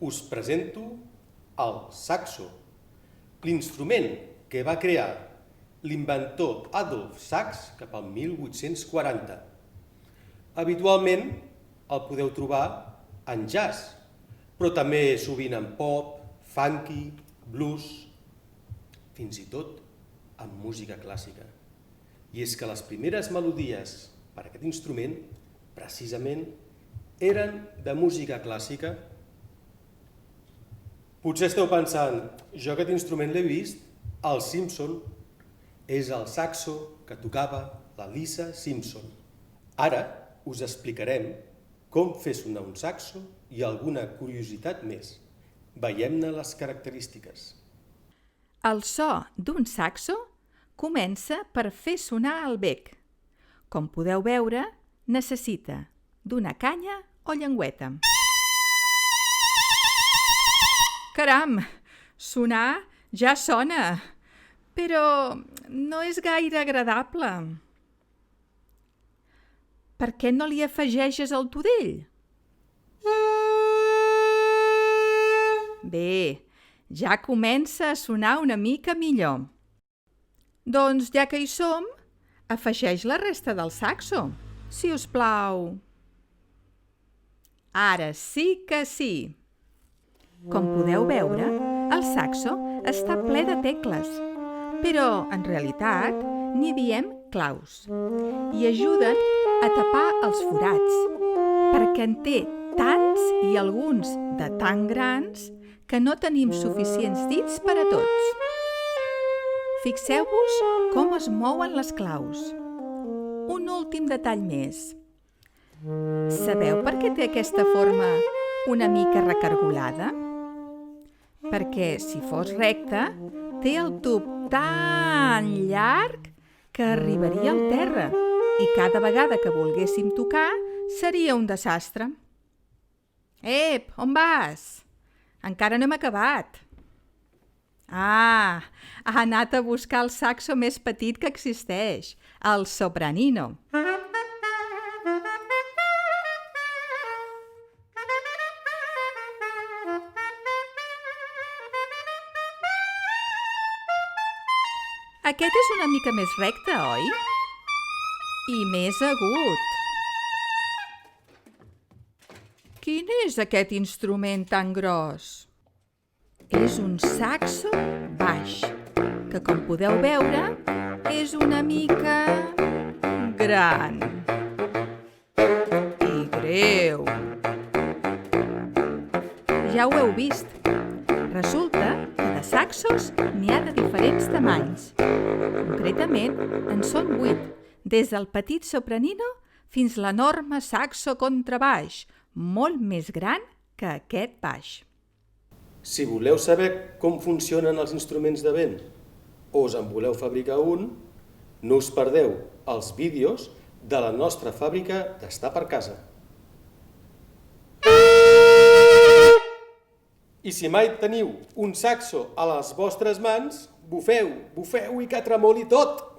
us presento el saxo, l'instrument que va crear l'inventor Adolf Sax cap al 1840. Habitualment el podeu trobar en jazz, però també sovint en pop, funky, blues, fins i tot en música clàssica. I és que les primeres melodies per a aquest instrument precisament eren de música clàssica. Potser esteu pensant, jo aquest instrument l'he vist als Simpson, és el saxo que tocava la Lisa Simpson. Ara us explicarem com fer sonar un saxo i alguna curiositat més. Veiem-ne les característiques. El so d'un saxo comença per fer sonar el bec. Com podeu veure, necessita d'una canya o llengüeta. Caram, sonar ja sona, però no és gaire agradable. Per què no li afegeixes el tudell? Bé, ja comença a sonar una mica millor. Doncs ja que hi som, afegeix la resta del saxo, si us plau. Ara sí que sí. Com podeu veure, el saxo està ple de tecles, però en realitat n'hi diem claus i ajuden a tapar els forats, perquè en té tants i alguns de tan grans que no tenim suficients dits per a tots. Fixeu-vos com es mouen les claus. Un últim detall més. Sabeu per què té aquesta forma una mica recargolada? Perquè si fos recte, té el tub tan llarg que arribaria al terra i cada vegada que volguéssim tocar seria un desastre. Ep, on vas? Encara no hem acabat. Ah, ha anat a buscar el saxo més petit que existeix, el sopranino. Aquest és una mica més recte, oi? I més agut. Quin és aquest instrument tan gros? És un saxo baix, que com podeu veure, és una mica gran i greu. Ja ho heu vist. Resulta que de saxos n'hi ha de diferents tamanys. Concretament, en són 8, des del petit sopranino fins l'enorme saxo contrabaix, molt més gran que aquest baix. Si voleu saber com funcionen els instruments de vent o us en voleu fabricar un, no us perdeu els vídeos de la nostra fàbrica d'estar per casa. I si mai teniu un saxo a les vostres mans, bufeu, bufeu i que tremoli tot!